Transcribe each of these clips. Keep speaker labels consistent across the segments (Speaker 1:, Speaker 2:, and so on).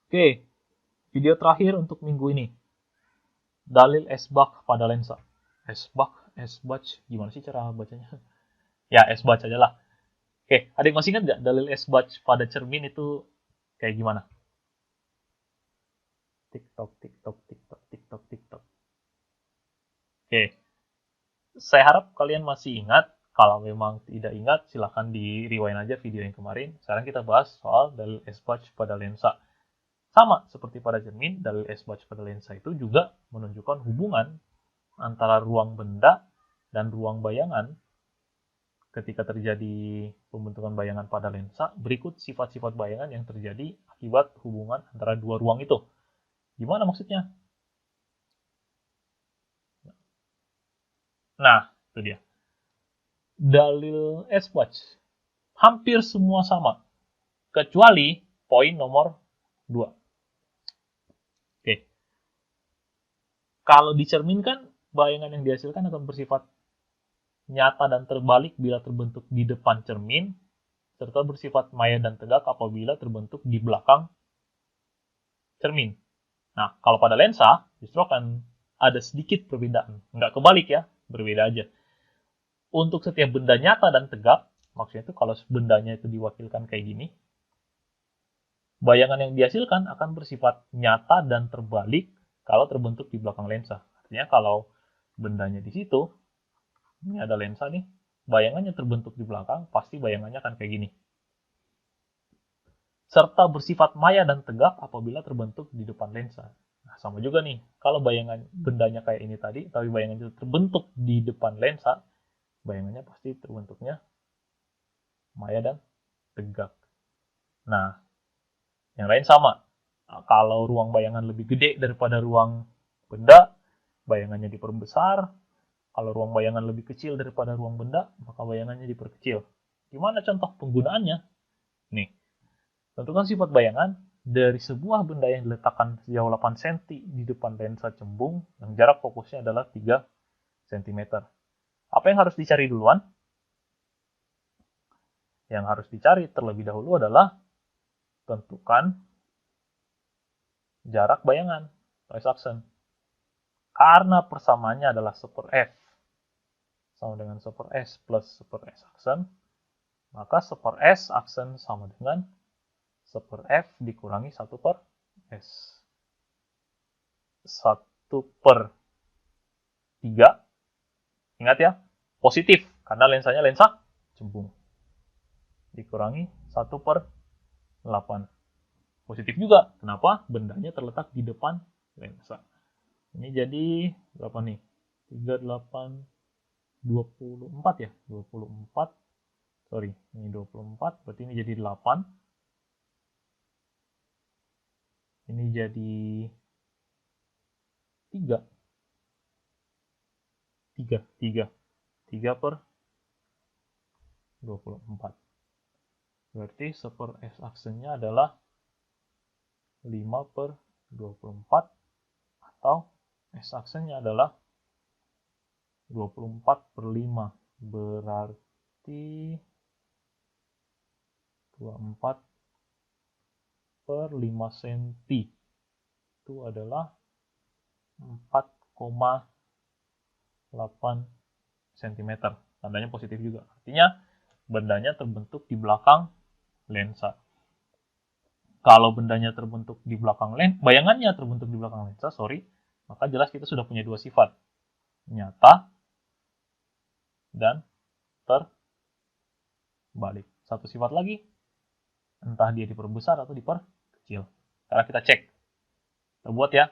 Speaker 1: Oke, video terakhir untuk minggu ini. Dalil S-Bach pada lensa. S-Bach, S-Bach, gimana sih cara bacanya? Ya, S-Bach aja lah. Oke, adik masih ingat nggak dalil S-Bach pada cermin itu kayak gimana? TikTok, TikTok, TikTok, TikTok, TikTok. Oke, saya harap kalian masih ingat. Kalau memang tidak ingat, silahkan di rewind aja video yang kemarin. Sekarang kita bahas soal dalil S-Bach pada lensa. Sama seperti pada cermin, dalil S-Bach pada lensa itu juga menunjukkan hubungan antara ruang benda dan ruang bayangan ketika terjadi pembentukan bayangan pada lensa. Berikut sifat-sifat bayangan yang terjadi akibat hubungan antara dua ruang itu. Gimana maksudnya? Nah, itu dia. Dalil S-Bach hampir semua sama, kecuali poin nomor 2. Oke. Kalau dicerminkan, bayangan yang dihasilkan akan bersifat nyata dan terbalik bila terbentuk di depan cermin, serta bersifat maya dan tegak apabila terbentuk di belakang cermin. Nah, kalau pada lensa, justru akan ada sedikit perbedaan. Nggak kebalik ya, berbeda aja. Untuk setiap benda nyata dan tegak, maksudnya itu kalau bendanya itu diwakilkan kayak gini, bayangan yang dihasilkan akan bersifat nyata dan terbalik kalau terbentuk di belakang lensa. Artinya kalau bendanya di situ, ini ada lensa nih, bayangannya terbentuk di belakang, pasti bayangannya akan kayak gini. Serta bersifat maya dan tegak apabila terbentuk di depan lensa. Nah, sama juga nih, kalau bayangan bendanya kayak ini tadi, tapi bayangan itu terbentuk di depan lensa, bayangannya pasti terbentuknya maya dan tegak. Nah, yang lain sama. Nah, kalau ruang bayangan lebih gede daripada ruang benda, bayangannya diperbesar. Kalau ruang bayangan lebih kecil daripada ruang benda, maka bayangannya diperkecil. Gimana contoh penggunaannya? Nih, tentukan sifat bayangan dari sebuah benda yang diletakkan sejauh 8 cm di depan lensa cembung yang jarak fokusnya adalah 3 cm. Apa yang harus dicari duluan? Yang harus dicari terlebih dahulu adalah tentukan jarak bayangan, noise action. Karena persamaannya adalah 1 per F sama dengan 1 per S plus 1 per S aksen, maka 1 per S aksen sama dengan 1 per F dikurangi 1 per S. 1 per 3, ingat ya, positif, karena lensanya lensa cembung. Dikurangi 1 per 8. Positif juga, kenapa? Bendanya terletak di depan lensa. Ini jadi berapa nih? 38, 24 ya? 24, sorry, ini 24, berarti ini jadi 8. Ini jadi 3. 3 per 24. Berarti 1 per S aksennya adalah 5 per 24 atau S aksennya adalah 24 per 5. Berarti 24 per 5 cm. Itu adalah 4,8 cm. Tandanya positif juga. Artinya bendanya terbentuk di belakang lensa. Kalau bendanya terbentuk di belakang lensa, bayangannya terbentuk di belakang lensa, maka jelas kita sudah punya dua sifat. Nyata dan terbalik. Satu sifat lagi, entah dia diperbesar atau diperkecil. Sekarang kita cek. Kita buat ya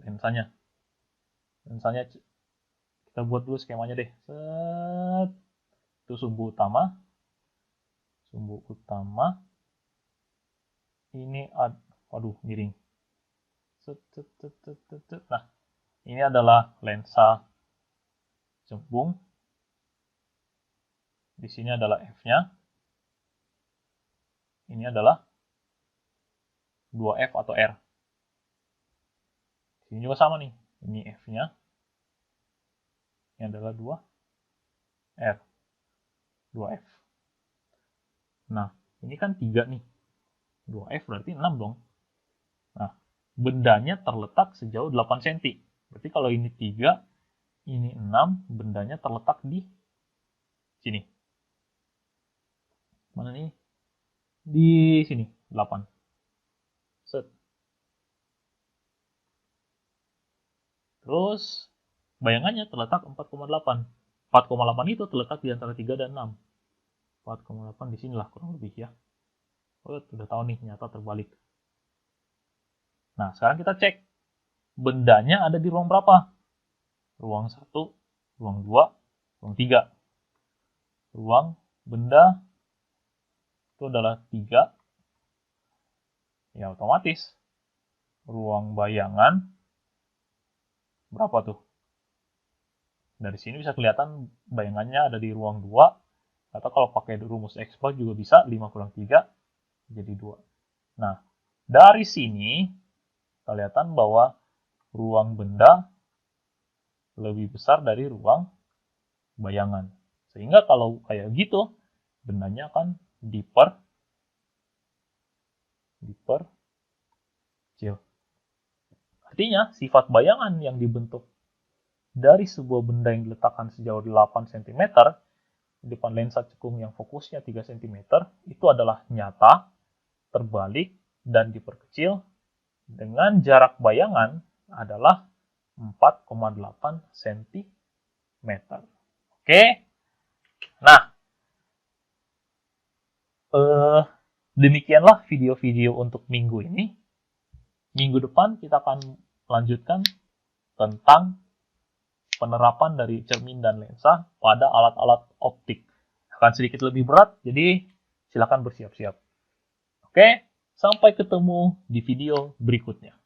Speaker 1: lensanya. Lensanya kita buat dulu skemanya deh. Set. Itu sumbu utama. Sumbu utama. Ini aduh miring. Nah, ini adalah lensa cembung. Di sini adalah F-nya. Ini adalah 2F atau R. Di sini juga sama nih. Ini F-nya. Ini adalah 2R. 2F. Nah, ini kan 3 nih. 2F berarti 6 dong. Nah, bendanya terletak sejauh 8 cm. Berarti kalau ini 3, ini 6, bendanya terletak di sini. Mana nih? Di sini, 8. Set. Terus, bayangannya terletak 4,8. 4,8 itu terletak di antara 3 dan 6. 4,8 di sinilah kurang lebih ya. Oh, udah tahu nih, nyata terbalik. Nah, sekarang kita cek. Bendanya ada di ruang berapa? Ruang 1, ruang 2, ruang 3. Ruang benda itu adalah 3. Ya, otomatis. Ruang bayangan berapa tuh? Dari sini bisa kelihatan bayangannya ada di ruang 2. Atau kalau pakai rumus X bar juga bisa, 5 kurang 3 jadi 2. Nah, dari sini kelihatan bahwa ruang benda lebih besar dari ruang bayangan. Sehingga kalau kayak gitu, bendanya akan diperkecil. Artinya, sifat bayangan yang dibentuk dari sebuah benda yang diletakkan sejauh 8 cm di depan lensa cekung yang fokusnya 3 cm itu adalah nyata, terbalik, dan diperkecil dengan jarak bayangan adalah 4,8 cm. Oke? Nah, demikianlah video-video untuk minggu ini. Minggu depan kita akan lanjutkan tentang penerapan dari cermin dan lensa pada alat-alat optik. Akan sedikit lebih berat, jadi silakan bersiap-siap. Oke, sampai ketemu di video berikutnya.